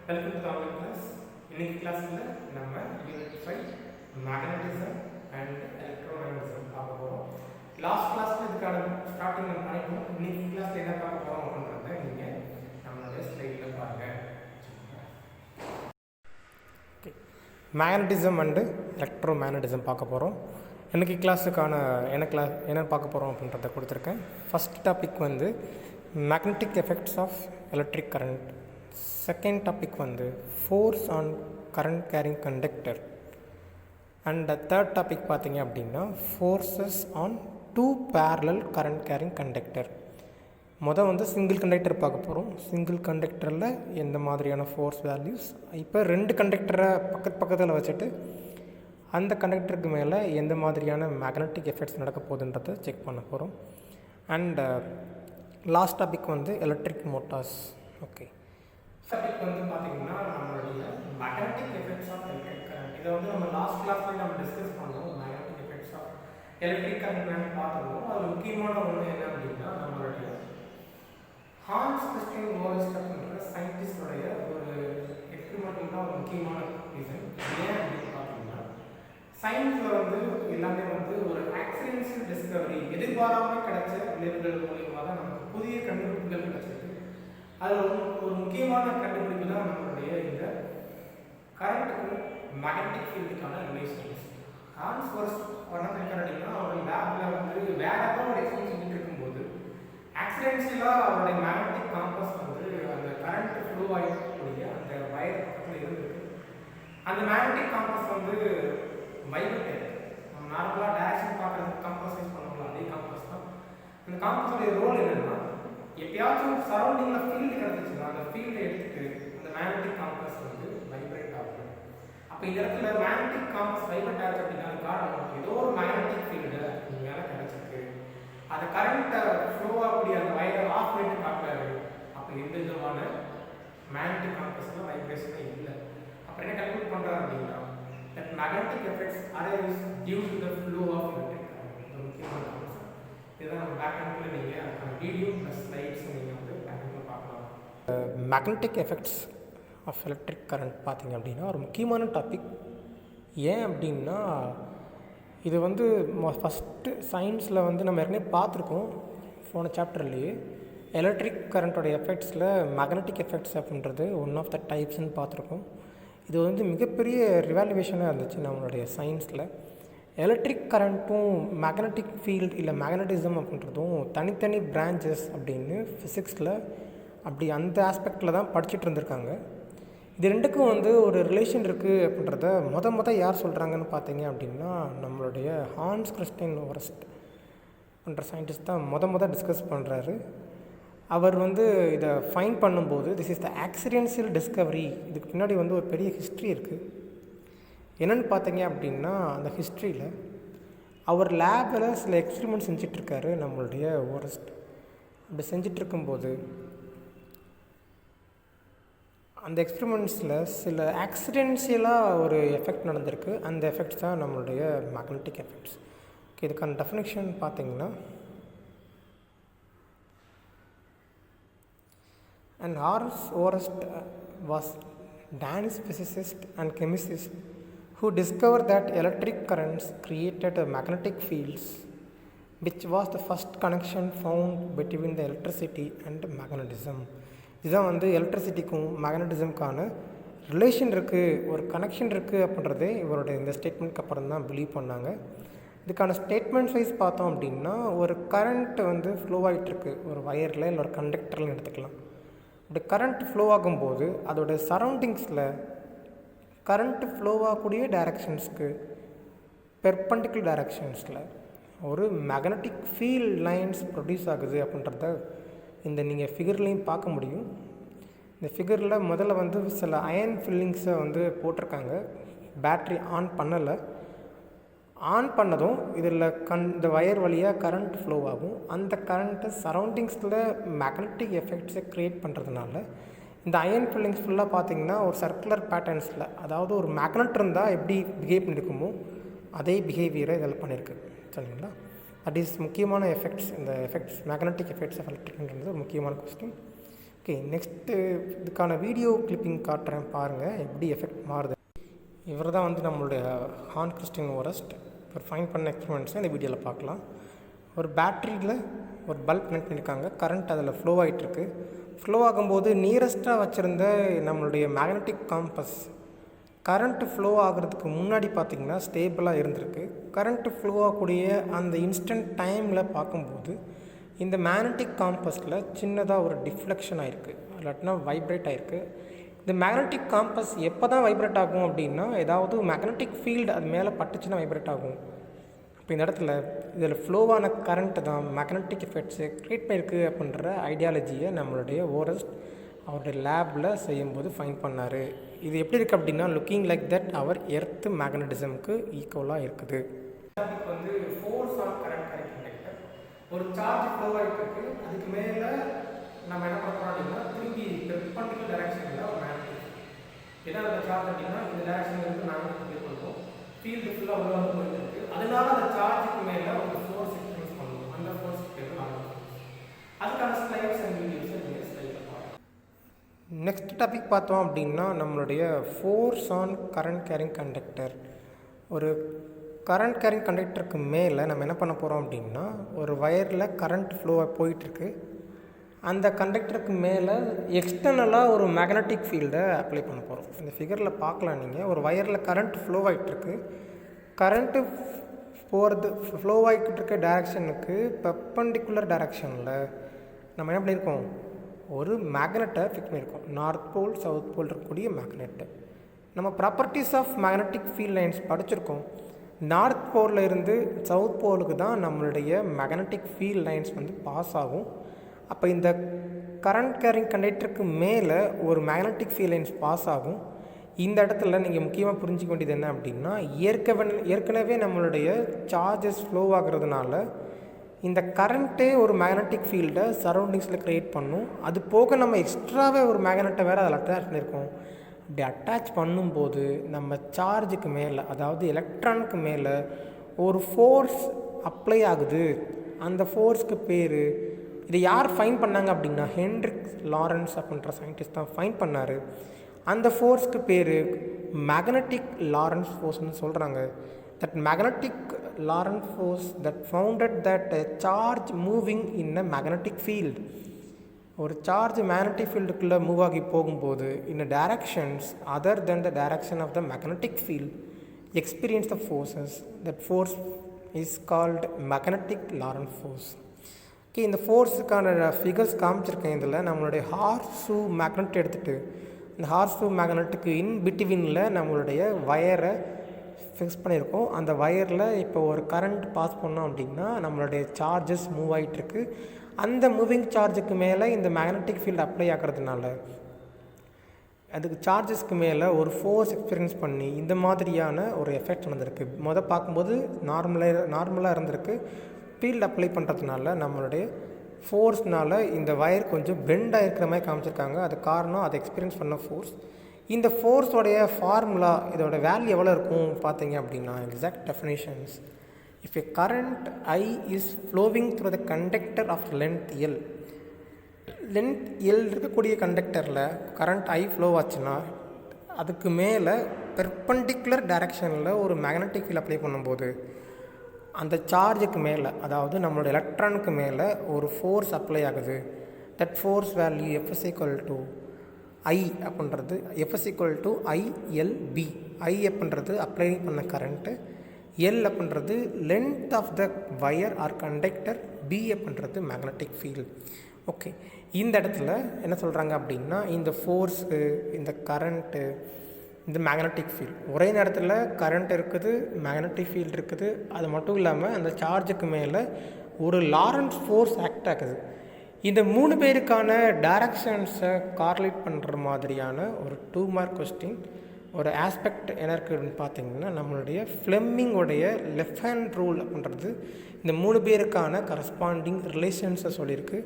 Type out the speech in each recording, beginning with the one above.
Welcome to Tamil class. இன்னைக்கு கிளாஸில் நம்ம யூனிட் 5 மேக்னட்டிசம் அண்ட் எலக்ட்ரோமேக்னட்டிசம் பார்க்க போகிறோம். லாஸ்ட் கிளாஸில் இதுக்கான ஸ்டார்டிங் நம்ம பண்ணிட்டோம். இன்னைக்கு கிளாஸில் என்ன பார்க்க போகிறோம் அப்படின்றத நீங்கள் நம்மளுடைய ஸ்லைடில் பாருங்கள். ஓகே, மேக்னட்டிசம் அண்டு எலக்ட்ரோமேக்னட்டிசம் பார்க்க போகிறோம். இன்னைக்கு கிளாஸுக்கான என்ன பார்க்க போகிறோம் அப்படின்றத கொடுத்துருக்கேன். ஃபஸ்ட் டாபிக் வந்து magnetic effects of electric current. Second topic வந்து force on current carrying conductor. And third topic பார்த்தீங்க அப்படின்னா forces on two parallel current carrying conductor. வந்து சிங்கிள் கண்டக்டர் பார்க்க போகிறோம். சிங்கிள் கண்டக்டரில் எந்த மாதிரியான ஃபோர்ஸ் வேல்யூஸ், இப்போ ரெண்டு கண்டக்டரை பக்கத்தில் வச்சுட்டு அந்த கண்டக்டருக்கு மேலே எந்த மாதிரியான மேக்னெட்டிக் எஃபெக்ட்ஸ் நடக்க போகுதுன்றதை செக் பண்ண போகிறோம். அண்ட் லாஸ்ட் டாபிக் வந்து எலக்ட்ரிக் மோட்டார்ஸ். ஓகே, டாபிக் வந்து பார்த்தீங்கன்னா நம்மளுடைய magnetic effects of electric current. இதை வந்து நம்ம லாஸ்ட் கிளாஸ்லேயே நம்ம டிஸ்கஸ் பண்ணோம். Magnetic effects of electric current பார்த்துருவோம். அது முக்கியமான ஒன்று என்ன அப்படின்னா நம்மளுடைய ஹான்ஸ் கிறிஸ்டியன் லோரன்ட்ஸ் அப்படின்ற சயின்டிஸ்டோடைய ஒரு எக்ஸ்பெரிமெண்ட் தான் ஒரு முக்கியமான ரீசன். ஏன் அப்படின்னு பார்த்தீங்கன்னா சயின்ஸில் வந்து எல்லாமே வந்து ஒரு ஆக்சிடென்ஷியல் டிஸ்கவரி, எதிர்பாராமல் கிடைச்ச விளைவுகள் மூலியமாக தான் நமக்கு புதிய கண்டுபிடிப்புகள் கிடைச்சிருக்கு. அதில் ஒரு முக்கியமான கண்டுபிடிப்பு தான் நம்மளுடைய இந்த கரண்ட்டுக்கும் மேக்னெட்டிக் ஃபீல்டுக்கான ரிலேஷன்ஸ். ஹான்ஸ் ஃபர்ஸ்ட் என்ன பண்ணிக்கிறாருன்னா அவருடைய லேபில் வந்து வேற ஏதாவது ஒரு எக்ஸ்பெரிமெண்ட் செஞ்சுட்டு இருக்கும்போது ஆக்சிடென்ஷியலாக அவருடைய மேக்னெட்டிக் காம்பஸ் வந்து அந்த கரண்ட் ஃப்ளோ ஆகிக்கூடிய அந்த வயர் பக்கத்தில் இருந்துருக்கு. அந்த மேக்னெட்டிக் காம்பஸ் வந்து வைப்ரேட் ஆகிருக்கு. நம்ம நார்மலாக டேரக்ஷன் பார்க்குறதுக்கு காம்பஸ் யூஸ் பண்ணுவோம்ல, அதே காம்பஸ் தான். அந்த காம்பஸோடைய ரோல் என்னென்னா, எப்பயாச்சும் சரௌண்டிங்கில் ஃபீல்டு கிடச்சிச்சுன்னா அந்த ஃபீல்டை எடுத்துகிட்டு அந்த மேக்னெட்டிக் காம்பஸ் வந்து வைப்ரேட் ஆகும். அப்போ இந்த இடத்துல மேக்னெட்டிக் காம்பஸ் வைப்ரேட் ஆகுது அப்படின்னா காரணம் ஏதோ ஒரு மேக்னெட்டிக் ஃபீல்டு மேலே கிடச்சிருக்கு. அந்த கரண்ட்டை ஃப்ளோ ஆகக்கூடிய அந்த வயரை ஆஃப் பண்ணிட்டு பார்க்குறாரு. அப்போ எந்த விதமான மேக்னெட்டிக் காம்பஸில் வைப்ரேஷனே இல்லை. அப்புறம் என்ன கல்குலேட் பண்ணுறாரு அப்படின்னா that magnetic effects arise due to the flow of electric current. இது முக்கியமான கான்செப்ட். இதுதான் நம்ம பேக்ரவுண்டில் நீங்கள் அதுக்கான வீடியோ ப்ளஸ் ஸ்லைட்ஸ் நீங்கள் வந்து பேக்ரவுண்டில் பார்க்கலாம். Magnetic effects of electric current பார்த்திங்க அப்படின்னா ஒரு முக்கியமான டாபிக். ஏன் அப்படின்னா இது வந்து ஃபஸ்ட்டு சயின்ஸில் வந்து நம்ம ஏற்கனவே பார்த்துருக்கோம் போன சாப்டர்லேயே. எலக்ட்ரிக் கரண்ட்டோடைய எஃபெக்ட்ஸில் மேக்னெட்டிக் எஃபெக்ட்ஸ் அப்படின்றது ஒன் ஆஃப் த டைப்ஸ்ன்னு பார்த்துருக்கோம். இது வந்து மிகப்பெரிய ரிவாலுவேஷனாக இருந்துச்சு நம்மளுடைய சயின்ஸில். எலக்ட்ரிக் கரண்ட்டும் மேக்னெட்டிக் ஃபீல்டு இல்லை மேக்னட்டிசம் அப்படின்றதும் தனித்தனி பிரான்ச்சஸ் அப்படின்னு ஃபிசிக்ஸில் அப்படி அந்த ஆஸ்பெக்டில் தான் படிச்சுட்டு இருந்திருக்காங்க. இது ரெண்டுக்கும் வந்து ஒரு ரிலேஷன் இருக்குது அப்படின்றத யார் சொல்கிறாங்கன்னு பார்த்தீங்க அப்படின்னா நம்மளுடைய ஹான்ஸ் கிறிஸ்டியன் லோரன்ட்ஸ் என்ற சயின்டிஸ்ட் தான் டிஸ்கஸ் பண்ணுறாரு. அவர் வந்து இதை ஃபைண்ட் பண்ணும்போது திஸ் இஸ் த ஆக்சிடென்ஷியல் டிஸ்கவரி. இதுக்கு பின்னாடி வந்து ஒரு பெரிய ஹிஸ்ட்ரி இருக்குது. என்னென்னு பார்த்தீங்க அப்படின்னா அந்த ஹிஸ்ட்ரியில் அவர் லேபில் சில எக்ஸ்பெரிமெண்ட் செஞ்சிட்ருக்காரு நம்மளுடைய லோரன்ட்ஸ். அப்படி செஞ்சிட்ருக்கும்போது அந்த எக்ஸ்பெரிமெண்ட்ஸில் சில ஆக்சிடென்ஷியலாக ஒரு எஃபெக்ட் நடந்திருக்கு. அந்த எஃபெக்ட்ஸ் தான் நம்மளுடைய மேக்னெட்டிக் எஃபெக்ட்ஸ். ஓகே, இதுக்கான டெஃபினிஷன் பார்த்தீங்கன்னா, and Hans Oersted was Danish physicist and chemist who discovered that electric currents created magnetic fields, which was the first connection found between the electricity and magnetism. இதுதான் வந்து எலக்ட்ரிசிட்டிக்கும் மேக்னட்டிசம்க்கான relation இருக்குது, ஒரு connection இருக்குது அப்படின்றதே இவருடைய இந்த ஸ்டேட்மெண்ட்க்கு அப்புறம் தான் பிலீவ் பண்ணாங்க. இதுக்கான ஸ்டேட்மெண்ட் வைஸ் பார்த்தோம் அப்படின்னா ஒரு கரண்ட் வந்து ஃப்ளோ ஆகிட்டுருக்கு ஒரு வயரில் இல்லை ஒரு கண்டக்டரில் எடுத்துக்கலாம். அப்படி கரண்ட் ஃப்ளோ ஆகும்போது அதோடய சரௌண்டிங்ஸில் கரண்ட்டு ஃப்ளோ ஆகக்கூடிய டைரக்ஷன்ஸ்க்கு பெர்பெண்டிகுலர் டைரக்ஷன்ஸில் ஒரு மேக்னெட்டிக் ஃபீல்ட் லைன்ஸ் ப்ரொடியூஸ் ஆகுது அப்படின்றத இந்த நீங்கள் ஃபிகர்லேயும் பார்க்க முடியும். இந்த ஃபிகரில் முதல்ல வந்து சில அயன் ஃபில்லிங்ஸை வந்து போட்டிருக்காங்க. பேட்ரி ஆன் பண்ணலை. ஆன் பண்ணதும் இதில் இந்த வயர் வழியாக கரண்ட் ஃப்ளோ ஆகும். அந்த கரண்ட்டு சரௌண்டிங்ஸில் மேக்னெட்டிக் எஃபெக்ட்ஸை க்ரியேட் பண்ணுறதுனால இந்த அயன் ஃபில்லிங்ஸ் ஃபுல்லாக பார்த்திங்கன்னா ஒரு சர்க்குலர் பேட்டர்ன்ஸில், அதாவது ஒரு மேக்னெட் இருந்தால் எப்படி பிஹேவ் பண்ணியிருக்குமோ அதே பிஹேவியரை இதில் பண்ணியிருக்கு. சரிங்களா? தட் இஸ் முக்கியமான எஃபெக்ட்ஸ். இந்த எஃபெக்ட்ஸ் மேக்னெட்டிக் எஃபெக்ட்ஸ் ஆஃப் எலக்ட்ரிக்ன்றது ஒரு முக்கியமான கொஸ்டின். ஓகே, நெக்ஸ்ட்டு இதுக்கான வீடியோ கிளிப்பிங் காட்டுறேன் பாருங்கள் எப்படி எஃபெக்ட் மாறுது. இவர் தான் வந்து நம்மளுடைய ஹான் கிறிஸ்டின் ஓரஸ்ட். இவர் ஃபைன் பண்ண எக்ஸ்பெரிமெண்ட்ஸை இந்த வீடியோவில் பார்க்கலாம். ஒரு பேட்ரியில் ஒரு பல்ப் கனெக்ட் பண்ணியிருக்காங்க. கரண்ட் அதில் ஃப்ளோ ஆகிட்டுருக்கு. ஃப்ளோ ஆகும்போது நியரஸ்ட்டாக வச்சுருந்த நம்மளுடைய மேக்னெட்டிக் காம்பஸ் கரண்ட்டு ஃப்ளோ ஆகிறதுக்கு முன்னாடி பார்த்திங்கன்னா ஸ்டேபிளாக இருந்திருக்கு. கரண்ட்டு ஃப்ளோ ஆகக்கூடிய அந்த இன்ஸ்டன்ட் டைமில் பார்க்கும்போது இந்த மேக்னெட்டிக் காம்பஸில் சின்னதாக ஒரு டிஃப்ளெக்ஷன் ஆகிருக்கு, இல்லாட்டினா வைப்ரேட் ஆகிருக்கு. இந்த மேக்னெட்டிக் காம்பஸ் எப்போ தான் வைப்ரேட் ஆகும் அப்படின்னா, ஏதாவது மேக்னெட்டிக் ஃபீல்டு அது மேலே பட்டுச்சுன்னா வைப்ரேட் ஆகும். இப்போ இந்த இடத்துல இதில் ஃப்ளோவான கரண்ட்டு தான் மேக்னெட்டிக் எஃபெக்ட்ஸு க்ரியேட் பண்ணியிருக்கு அப்படின்ற ஐடியாலஜியை நம்மளுடைய ஓரஸ்ட் அவருடைய லேபில் செய்யும்போது ஃபைன் பண்ணார். இது எப்படி இருக்குது அப்படின்னா, looking like that our earth மேக்னட்டிசம்க்கு ஈக்குவலாக இருக்குது. வந்து ஃபோர்ஸ் ஆன் கரண்ட் கண்டக்டர் ஒரு சார்ஜ் ஃப்ளோ ஆகிட்டு இருக்கு. அதுக்கு மேலே நம்ம என்ன பண்ணுறோம் அப்படின்னா, திரும்பி பெர்பெண்டிகுலர் டைரக்ஷனில் ஒரு மேக்னெட்டிக் ஏதாவது அந்த சார்ஜ் அப்படின்னா இந்த டைரக்ஷனில் இருந்து மேக்னெட்டிக் அப்ளை பண்ணுவோம். ஃபீல்டு ஃபுல்லாக உள்ள வந்து போயிட்டு இருக்கு. அதனால அந்த சார்ஜுக்கு மேலே ஒரு ஃபோர்ஸ் எக்ஸ்பீரியன்ஸ் பண்ணுவோம். அந்த ஃபோர்ஸ் பேர் நார்மல் ஃபோர்ஸ். அதுக்கான ஸ்லைட்ஸ் அண்ட் வீடியோஸை நீங்கள் ஸ்லைடில் பார்க்கலாம். நெக்ஸ்ட் டாபிக் பார்த்தோம் அப்படின்னா, நம்மளுடைய force on current carrying conductor. ஒரு கரண்ட் கேரிங் கண்டக்டருக்கு மேலே நம்ம என்ன பண்ண போகிறோம் அப்படின்னா, ஒரு வயரில் கரண்ட் ஃப்ளோவாக போயிட்டுருக்கு. அந்த கண்டக்டருக்கு மேலே எக்ஸ்டர்னலாக ஒரு மேக்னெட்டிக் ஃபீல்டை அப்ளை பண்ண போகிறோம். இந்த ஃபிகரில் பார்க்கலாம் நீங்கள். ஒரு வயரில் கரண்ட் ஃப்ளோ ஆகிட்டுருக்கு. கரண்ட்டு ஃப்ளோ ஆகிட்டு இருக்க டைரக்ஷனுக்கு பெர்பெண்டிகுலர் டைரக்ஷனில் நம்ம என்ன பண்ணியிருக்கோம், ஒரு மேக்னெட்டை ஃபிக்ஸ் பண்ணியிருக்கோம். நார்த் போல் சவுத் போல் இருக்கக்கூடிய மேக்னெட்டு. நம்ம properties of magnetic field lines படிச்சிருக்கோம். நார்த் போலில் இருந்து சவுத் போலுக்கு தான் நம்மளுடைய மேக்னெட்டிக் ஃபீல்ட் லைன்ஸ் வந்து பாஸ் ஆகும். அப்போ இந்த கரண்ட் கேரிங் கண்டக்டருக்கு மேலே ஒரு மேக்னெட்டிக் ஃபீல்ட் லைன்ஸ் பாஸ் ஆகும். இந்த இடத்துல நீங்கள் முக்கியமாக புரிஞ்சிக்க வேண்டியது என்ன அப்படின்னா, ஏற்கனவே நம்மளுடைய சார்ஜஸ் ஃப்ளோ ஆகிறதுனால இந்த கரண்ட்டே ஒரு மேக்னெட்டிக் ஃபீல்டை சரௌண்டிங்ஸில் க்ரியேட் பண்ணும். அது போக நம்ம எக்ஸ்ட்ராவே ஒரு மேக்னெட்டை வேறு அதில் அட்டாச் பண்ணியிருக்கோம். அப்படி அட்டாச் பண்ணும்போது நம்ம சார்ஜுக்கு மேலே, அதாவது எலக்ட்ரானுக்கு மேலே ஒரு ஃபோர்ஸ் அப்ளை ஆகுது. அந்த ஃபோர்ஸ்க்கு பேர், இதை யார் ஃபைன் பண்ணாங்க அப்படின்னா, ஹென்ரிக் லாரன்ஸ் அப்படின்ற சயின்டிஸ்ட் தான் ஃபைன் பண்ணார். அந்த ஃபோர்ஸ்க்கு பேர் மேக்னெட்டிக் லாரன்ஸ் ஃபோர்ஸ்னு சொல்கிறாங்க. That magnetic Lorentz force that founded that charge moving in a magnetic field. ஒரு சார்ஜ் மேக்னெட்டிக் ஃபீல்டுக்குள்ளே மூவ் ஆகி போகும்போது in directions other then the direction of the magnetic field experience the forces. That force is called magnetic Lorentz force. Okay, இந்த ஃபோர்ஸுக்கான figures காமிச்சிருக்கேன். இதில் நம்மளுடைய hours magnet எடுத்துகிட்டு இந்த ஹார்ஸ் மேக்னெட்டுக்கு இன் பிட்வீனில் நம்மளுடைய வயரை ஃபிக்ஸ் பண்ணியிருக்கோம். அந்த வயரில் இப்போ ஒரு கரண்ட் பாஸ் பண்ணோம் அப்படின்னா நம்மளுடைய சார்ஜஸ் மூவ் ஆகிட்டுருக்கு. அந்த மூவிங் சார்ஜுக்கு மேலே இந்த மேக்னெட்டிக் ஃபீல்டு அப்ளை ஆகிறதுனால அதுக்கு சார்ஜஸ்க்கு மேலே ஒரு ஃபோர்ஸ் எக்ஸ்பீரியன்ஸ் பண்ணி இந்த மாதிரியான ஒரு எஃபெக்ட் நடந்திருக்கு. பார்க்கும்போது நார்மலாக இருந்திருக்கு. ஃபீல்டு அப்ளை பண்ணுறதுனால நம்மளுடைய ஃபோர்ஸ்னால் இந்த வயர் கொஞ்சம் பெண்ட் ஆகிருக்கிற மாதிரி காமிச்சிருக்காங்க. அது காரணம் அதை எக்ஸ்பீரியன்ஸ் பண்ண ஃபோர்ஸ். இந்த ஃபோர்ஸோடைய ஃபார்முலா, இதோட வேல்யூ எவ்வளோ இருக்கும் பார்த்தீங்க அப்படின்னா, exact definitions. If a current I is flowing through the conductor of length L, length L இருக்கக்கூடிய கண்டக்டரில் கரண்ட் I ஃப்ளோ ஆச்சுன்னா அதுக்கு மேலே பெர்பெண்டிகுலர் டைரக்ஷனில் ஒரு மேக்னெட்டிக் ஃபீல்ட் அப்ளை பண்ணும்போது அந்த சார்ஜுக்கு மேலே, அதாவது நம்மளோட எலக்ட்ரானுக்கு மேலே ஒரு ஃபோர்ஸ் அப்ளை ஆகுது. That force value F = I அப்படின்றது F = ILB. I அப்படின்றது அப்ளை பண்ண கரண்ட்டு, L அப்படின்றது length of the wire or conductor, B அப்படின்றது மேக்னெட்டிக் ஃபீல்டு. ஓகே, இந்த இடத்துல என்ன சொல்கிறாங்க அப்படின்னா, இந்த ஃபோர்ஸு, இந்த கரண்ட்டு, இந்த மேக்னெட்டிக் ஃபீல்டு ஒரே நேரத்தில் கரண்ட் இருக்குது, மேக்னெட்டிக் ஃபீல்டு இருக்குது. அது மட்டும் இல்லாமல் அந்த சார்ஜுக்கு மேலே ஒரு லாரன்ஸ் ஃபோர்ஸ் ஆக்ட் ஆகுது. இந்த 3 பேருக்கான டைரக்ஷன்ஸை கார்லேட் பண்ணுற மாதிரியான ஒரு 2 மார்க் கொஸ்டின். ஒரு ஆஸ்பெக்ட் என்ன இருக்குதுன்னு பார்த்தீங்கன்னா, நம்மளுடைய ஃப்ளெமிங்கோடைய லெஃப்ட் ஹேண்ட் ரூல் அப்படின்றது இந்த 3 பேருக்கான கரஸ்பாண்டிங் ரிலேஷன்ஸை சொல்லியிருக்கு.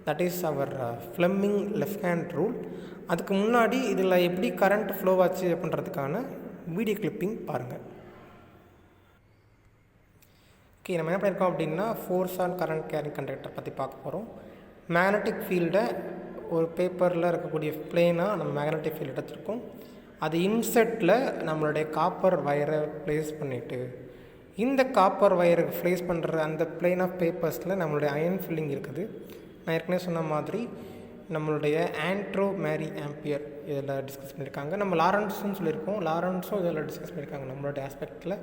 That is our Fleming left hand rule. அதுக்கு முன்னாடி இதில் எப்படி கரண்ட் ஃப்ளோ ஆச்சு அப்படின்றதுக்கான வீடியோ கிளிப்பிங் பாருங்கள். ஓகே, நம்ம என்ன பண்ணியிருக்கோம் அப்படின்னா, force on current carrying conductor பற்றி பார்க்க போகிறோம். மேக்னெட்டிக் ஃபீல்டை ஒரு பேப்பரில் இருக்கக்கூடிய பிளேனாக நம்ம மேக்னெட்டிக் ஃபீல்டு எடுத்திருக்கோம். அது இன்செட்டில் நம்மளுடைய காப்பர் வயரை ப்ளேஸ் பண்ணிவிட்டு இந்த காப்பர் வயரை ப்ளேஸ் பண்ணுற அந்த பிளேன் ஆஃப் பேப்பர்ஸில் நம்மளுடைய அயன் ஃபில்லிங் இருக்குது. நான் ஏற்கனவே சொன்ன மாதிரி நம்மளுடைய ஆண்ட்ரோ மேரி ஆம்பியர் இதில் டிஸ்கஸ் பண்ணியிருக்காங்க. நம்ம லாரன்ஸுன்னு சொல்லியிருக்கோம், லாரன்ஸும் இதில் டிஸ்கஸ் பண்ணியிருக்காங்க நம்மளுடைய ஆஸ்பெக்டில்.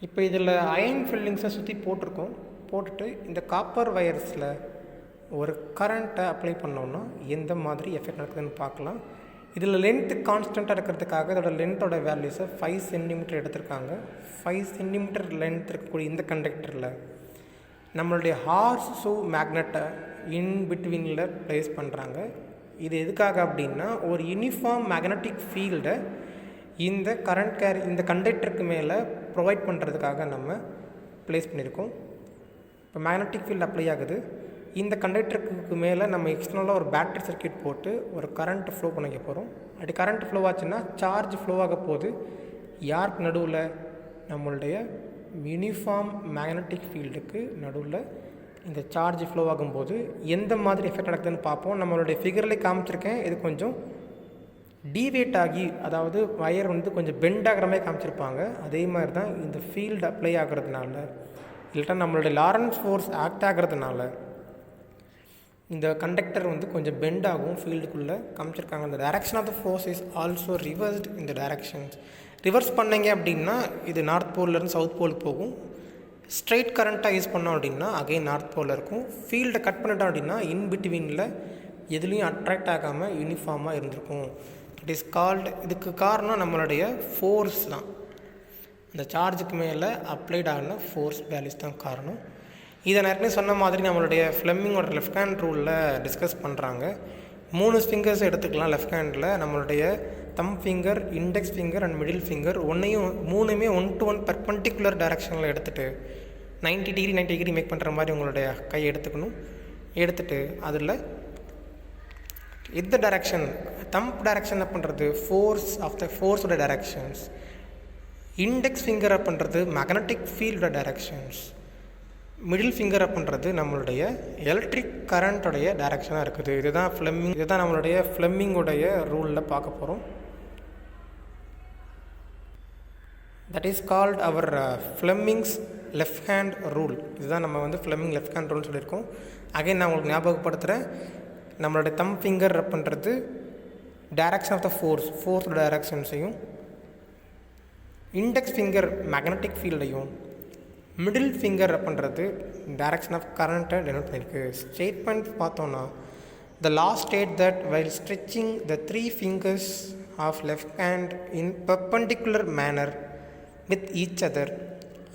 இப்போ இதில் அயன் ஃபில்லிங்ஸை சுற்றி போட்டுட்டு இந்த காப்பர் வயர்ஸில் ஒரு கரண்ட்டை அப்ளை பண்ணோன்னா எந்த மாதிரி எஃபெக்ட் நடக்குதுன்னு பார்க்கலாம். இதில் லென்த்து கான்ஸ்டண்ட்டாக இருக்கிறதுக்காக இதோட லென்த்தோட வேல்யூஸை 5 சென்டிமீட்டர் எடுத்திருக்காங்க. 5 சென்டிமீட்டர் லென்த் இருக்கக்கூடிய இந்த கண்டக்டரில் நம்மளுடைய ஹார்ஸ் ஷூ மேக்னெட்டை இன் பிட்வீனில் ப்ளேஸ் பண்ணுறாங்க. இது எதுக்காக அப்படின்னா ஒரு யூனிஃபார்ம் மேக்னெட்டிக் ஃபீல்டை இந்த கண்டக்டருக்கு மேலே ப்ரொவைட் பண்ணுறதுக்காக நம்ம ப்ளேஸ் பண்ணியிருக்கோம். இப்போ மேக்னெட்டிக் ஃபீல்டு அப்ளை ஆகுது. இந்த கண்டக்டருக்கு மேலே நம்ம எக்ஸ்டர்னலாக ஒரு பேட்டரி சர்க்யூட் போட்டு ஒரு கரண்ட் ஃப்ளோ பண்ணிக்க போகிறோம். அப்படி கரண்ட் ஃப்ளோ ஆச்சுன்னா சார்ஜ் ஃப்ளோ ஆக போது யாருக்கு நடுவில், நம்மளுடைய யூனிஃபார்ம் மேக்னெட்டிக் ஃபீல்டுக்கு நடுவில் இந்த சார்ஜ் ஃப்ளோ ஆகும்போது எந்த மாதிரி எஃபெக்ட் நடக்குதுன்னு பார்ப்போம். நம்மளுடைய ஃபிகரில் காமிச்சிருக்கேன். இது கொஞ்சம் டீவேட் ஆகி, அதாவது வயர் கொஞ்சம் பெண்ட் ஆகிற மாதிரி காமிச்சிருப்பாங்க. அதே மாதிரி தான் இந்த ஃபீல்டு அப்ளை ஆகிறதுனால, இல்லைட்டா நம்மளுடைய லாரன்ஸ் ஃபோர்ஸ் ஆக்ட் ஆகிறதுனால இந்த கண்டக்டர் கொஞ்சம் பெண்ட் ஆகும் ஃபீல்டுக்குள்ளே காமிச்சிருக்காங்க. இந்த direction of the force is also reversed இந்த டைரக்ஷன்ஸ். ரிவர்ஸ் பண்ணிங்க அப்படின்னா இது நார்த் போல்லேருந்து சவுத் போலுக்கு போகும். ஸ்ட்ரெயிட் கரண்ட்டாக யூஸ் பண்ணோம் அப்படின்னா அகைன் நார்த் போலில் இருக்கும். ஃபீல்டை கட் பண்ணிட்டோம் அப்படின்னா இன் பிட்வீனில் எதுலேயும் அட்ராக்ட் ஆகாமல் யூனிஃபார்மாக இருந்திருக்கும். இட் இஸ் கால்டு, இதுக்கு காரணம் நம்மளுடைய ஃபோர்ஸ் தான். இந்த சார்ஜுக்கு மேலே அப்ளைட் ஆகின ஃபோர்ஸ் வேல்யூஸ் தான் காரணம். இதை நிறைய சொன்ன மாதிரி நம்மளுடைய ஃப்ளெமிங்கோட லெஃப்ட் ஹேண்ட் ரூலில் டிஸ்கஸ் பண்ணுறாங்க. 3 ஃபிங்கர்ஸ் எடுத்துக்கலாம் லெஃப்ட் ஹேண்டில். நம்மளுடைய thumb finger, index finger and middle finger மூணுமே 1 to 1 பெர்பெண்டிகுலர் டைரக்ஷனில் எடுத்துகிட்டு 90 டிகிரி மேக் பண்ணுற மாதிரி உங்களுடைய கையை எடுத்துகிட்டு அதில் இந்த டைரக்ஷன் தம்ப் டைரக்ஷன் பண்ணுறது ஃபோர்ஸோட டைரக்ஷன்ஸ், இண்டெக்ஸ் ஃபிங்கரை பண்ணுறது மேக்னெட்டிக் ஃபீல்டோட டைரக்ஷன்ஸ், மிடில் ஃபிங்கரை பண்ணுறது நம்மளுடைய எலக்ட்ரிக் கரண்ட்டோடைய டைரக்ஷனாக இருக்குது. இதுதான் நம்மளுடைய ஃப்ளெமிங்கோடைய ரூலில் பார்க்க போகிறோம். That is called our Fleming's left hand rule. இதுதான் நம்ம ஃப்ளெமிங் லெஃப்ட் ஹேண்ட் ரூல்னு சொல்லியிருக்கோம். அகைன் நான் உங்களுக்கு ஞாபகப்படுத்துகிறேன். நம்மளுடைய தம் ஃபிங்கர் பண்ணுறது டைரக்ஷன் ஆஃப் த ஃபோர்ஸோட டைரக்ஷன்ஸையும், இண்டெக்ஸ் ஃபிங்கர் மேக்னெட்டிக் ஃபீல்டையும், மிடில் ஃபிங்கர் பண்ணுறது டைரக்ஷன் ஆஃப் கரண்ட்டை டெனோட் பண்ணியிருக்கு. ஸ்டேட்மெண்ட் பார்த்தோன்னா, the last state that while stretching the 3 fingers of left hand in perpendicular manner with each other,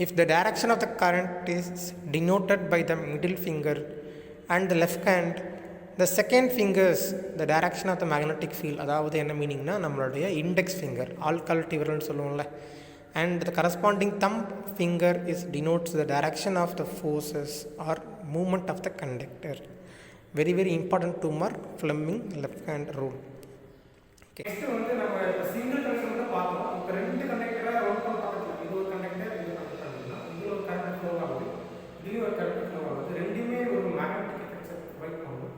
if the direction of the current is denoted by the middle finger and the left hand, the second fingers the direction of the magnetic field. அதாவது என்ன மீனிங்னா, நம்மளுடைய index finger ஆல்கல்ட்டி விரல்னு சொல்லுவோம்ல, and the corresponding thumb finger is denotes the direction of the forces or movement of the conductor. Very very important to mark Fleming left hand rule. Okay, next நம்ம single connection தான் பார்த்தோம். இப்போ 2 கண்டக்டரா role பண்ண பக்கத்துல இது ஒரு conductor, இது ஒரு கண்டக்டர், இது ஒரு கரண்ட் ஃப்ளோ ஆகுது, இது ஒரு கரண்ட் ஃப்ளோ ஆகுது. ரெண்டுமே ஒரு மேக்னெட்டிக் எஃபெக்ட்ஸ் ப்ரொவைட் பண்ணும்.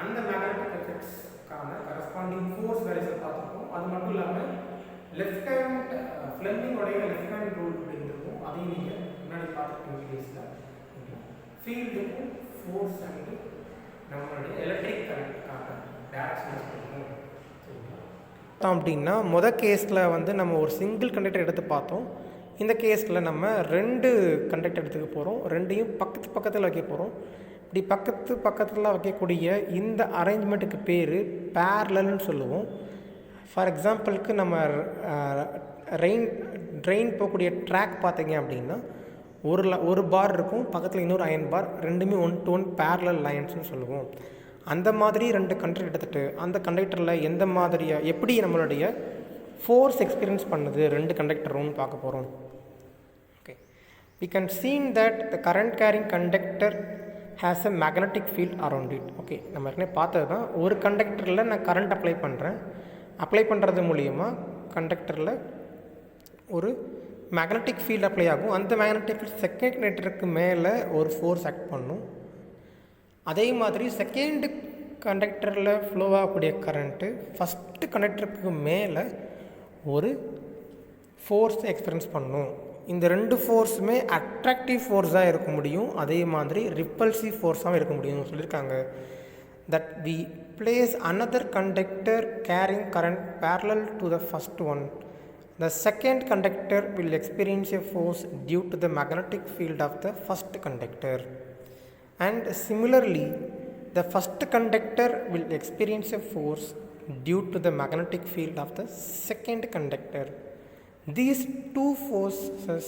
அந்த மேக்னெட்டிக் எஃபெக்ட்ஸ்க்கான கரஸ்பாண்டிங் ஃபோர்ஸ் வேல்யூஸை பார்த்துருக்கோம். அது மட்டும் இல்லாமல் லெஃப்ட் ஹேண்ட் ஃப்ளெமிங்கோடைய லெஃப்ட் ஹேண்ட் ரூல் அப்படிங்கிறதும் அதையும் நீங்கள் முன்னாடி பார்த்துருக்கோம் வீடியோஸில். ஃபீல்டுக்கும் ஃபோர்ஸ் அண்டு நம்மளுடைய எலக்ட்ரிக் கரண்ட்டுக்கான டேரக்ஷன் பண்ணுவோம் அப்படின்னா, கேஸில் நம்ம ஒரு சிங்கிள் கண்டக்டர் எடுத்து பார்த்தோம். இந்த கேஸில் நம்ம 2 கண்டக்டர் எடுத்துக்க போகிறோம். ரெண்டையும் பக்கத்தில் வைக்க போகிறோம். இப்படி பக்கத்தில் வைக்கக்கூடிய இந்த அரேஞ்ச்மெண்ட்டுக்கு பேர் பேரலல்னு சொல்லுவோம். ஃபார் எக்ஸாம்பிளுக்கு நம்ம ட்ரெயின் போகக்கூடிய ட்ராக் பார்த்தீங்க அப்படின்னா ஒரு பார் இருக்கும், பக்கத்தில் இன்னொரு அயன் பார், ரெண்டுமே 1 to 1 பேரலல் லைன்ஸ்னு சொல்லுவோம். அந்த மாதிரி 2 கண்டக்டர் எடுத்துகிட்டு அந்த கண்டக்டரில் எந்த மாதிரியாக எப்படி நம்மளுடைய ஃபோர்ஸ் எக்ஸ்பீரியன்ஸ் பண்ணுது 2 கண்டக்டரும் பார்க்க போகிறோம். Okay, we can see that the current carrying conductor has a magnetic field around it. Okay, நம்ம ஏற்கனவே பார்த்தது தான். ஒரு கண்டக்டரில் நான் கரண்ட் அப்ளை பண்ணுறது மூலிமா கண்டக்டரில் ஒரு மேக்னெட்டிக் ஃபீல்டு அப்ளை ஆகும். அந்த மேக்னெட்டிக் ஃபீல்ட் செகண்ட் கண்டக்டருக்கு மேலே ஒரு ஃபோர்ஸ் ஆக்ட் பண்ணும். அதே மாதிரி செகண்ட் கண்டக்டரில் ஃப்ளோ ஆகக்கூடிய கரண்ட்டு ஃபஸ்ட்டு கண்டக்டருக்கு மேலே ஒரு ஃபோர்ஸை எக்ஸ்பீரியன்ஸ் பண்ணணும். இந்த ரெண்டு ஃபோர்ஸுமே அட்ராக்டிவ் ஃபோர்ஸாக இருக்க முடியும், அதே மாதிரி ரிப்பல்சிவ் ஃபோர்ஸாகவும் இருக்க முடியும் சொல்லியிருக்காங்க. That we place another conductor carrying current parallel to the first one. The second conductor will experience a force due to the magnetic field of the first conductor. And similarly, the first conductor will experience a force due to the magnetic field of the second conductor. These two forces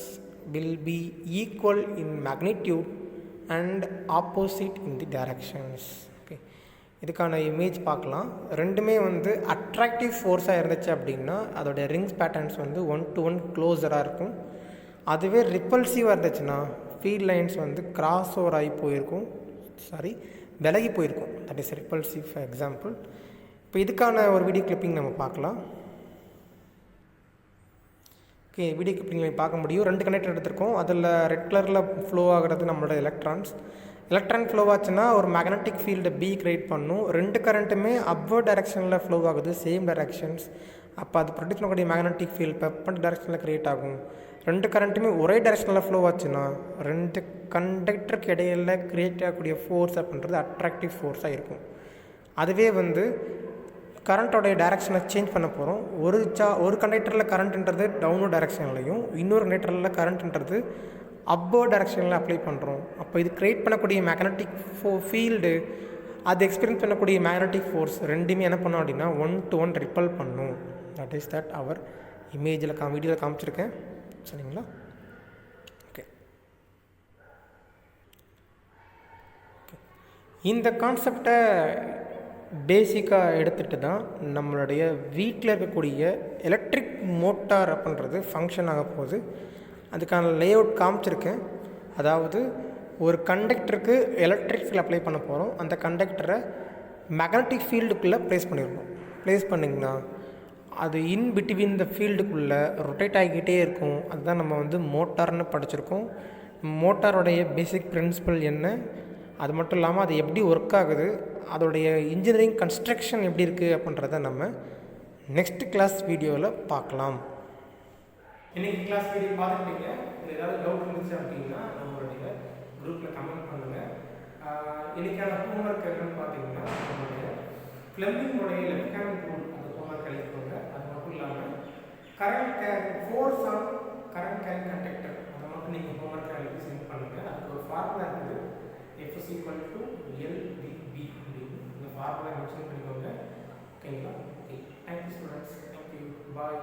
will be equal in magnitude and opposite in the directions. Okay. இதுக்கான image பார்க்கலாம். ரெண்டுமே வந்து attractive ஃபோர்ஸாக இருந்துச்சு அப்படின்னா அதோடைய rings patterns வந்து 1-to-1 க்ளோஸராக இருக்கும். அதுவே ரிப்பல்சிவாக இருந்துச்சுன்னா ஃபீல்ட் லைன்ஸ் வந்து கிராஸ் ஓவர் ஆகி போயிருக்கும், விலகி போயிருக்கும். That is repulsive example. இப்போ இதுக்கான ஒரு வீடியோ கிளிப்பிங் நம்ம பார்க்கலாம். ஓகே, வீடியோ கிளிப்பிங் பார்க்க முடியும். 2 கண்டக்டர் எடுத்திருக்கோம். அதில் ரெட் கலரில் ஃப்ளோ ஆகிறது நம்மளோட எலக்ட்ரான் ஃப்ளோ ஆச்சுன்னா ஒரு மேக்னெட்டிக் ஃபீல்டை பி கிரியேட் பண்ணும். 2 கரண்ட்டுமே அப்வர்ட் டைரெக்ஷனில் ஃப்ளோ ஆகுது, சேம் டைரெக்ஷன்ஸ். அப்போ அது ப்ரொடியூஸ் பண்ணக்கூடிய மேக்னெட்டிக் ஃபீல்ட் பெர்பெண்டிகுலர் டைரெக்ஷனில் க்ரியேட் ஆகும். 2 கரண்ட்டுமே ஒரே டைரெக்ஷனில் ஃப்ளோ ஆச்சுன்னா 2 கண்டக்டருக்கு இடையில் க்ரியேட் ஆகக்கூடிய ஃபோர்ஸ் அப்படின்றது அட்ராக்டிவ் ஃபோர்ஸாக இருக்கும். அதுவே வந்து கரண்ட்டோடைய டைரெக்ஷனை சேஞ்ச் பண்ண போகிறோம். ஒரு கண்டக்டரில் கரண்ட்ன்றது டவுன்வர்ட் டைரெக்ஷன்லையும், இன்னொரு கண்டக்டரில் கரண்ட்ன்றது அப்போர்ட் டைரெக்ஷனில் அப்ளை பண்ணுறோம். அப்போ இது க்ரியேட் பண்ணக்கூடிய மேக்னெட்டிக் ஃபீல்டு, அது எக்ஸ்பீரியன்ஸ் பண்ணக்கூடிய மேக்னெட்டிக் ஃபோர்ஸ் ரெண்டுமே என்ன பண்ணோம் அப்படின்னா 1-to-1 ரிப்பல் பண்ணும். தட் இஸ் தட் அவர் இமேஜில் வீடியோவில் காமிச்சிருக்கேன். சரிங்களா? ஓகே, இந்த கான்செப்டை பேசிக்காக எடுத்துகிட்டு தான் நம்மளுடைய வீட்டில் இருக்கக்கூடிய எலக்ட்ரிக் மோட்டார் அப்படின்றது ஃபங்க்ஷன் ஆக போகுது. அதுக்கான லேஅவுட் காமிச்சிருக்கேன். அதாவது ஒரு கண்டக்டருக்கு எலக்ட்ரிக் ஃபீல்டு அப்ளை பண்ண போகிறோம். அந்த கண்டக்டரை மேக்னெட்டிக் ஃபீல்டுக்குள்ளே ப்ளேஸ் பண்ணிங்கன்னா அது இன் பிட்வீன் த ஃபீல்டுக்குள்ளே ரொட்டேட் ஆகிக்கிட்டே இருக்கும். அதுதான் நம்ம வந்து மோட்டார்னு படிச்சிருக்கோம். மோட்டாரோடைய பேசிக் பிரின்சிபல் என்ன, அது மட்டும் இல்லாமல் அது எப்படி ஒர்க் ஆகுது, அதோடைய இன்ஜினியரிங் கன்ஸ்ட்ரக்ஷன் எப்படி இருக்குது அப்படின்றத நம்ம நெக்ஸ்ட் கிளாஸ் வீடியோவில் பார்க்கலாம். இன்றைக்கி கிளாஸ் வீடியோ பார்த்துக்கிட்டீங்க. ஏதாவது டவுட் இருந்துச்சு அப்படின்னா நம்மளுடைய குரூப்பில் கமெண்ட் பண்ணுங்கள். இன்றைக்கான ஹோம்ஒர்க் என்னன்னு பார்த்தீங்கன்னா நம்மளுடைய ஃப்ளெமிங்கோடைய லெஃப்ட் ஹேண்ட் ரூல் அந்த ஹோம்ஒர்க் எழுதிக்கோங்க. அது மட்டும் இல்லாமல் force on current carrying conductor அதை மட்டும் நீங்கள் ஹோம்ஒர்க் எழுதி சென்ட் பண்ணுங்கள். அதுக்கு ஒரு ஃபார்முலா இருக்குது, F = LVB அப்படின்னு. இந்த ஃபார்முலா மென்ஷன் பண்ணிக்கோங்க. ஓகேங்களா? Okay, thank you students. தேங்க்யூ, பாய்.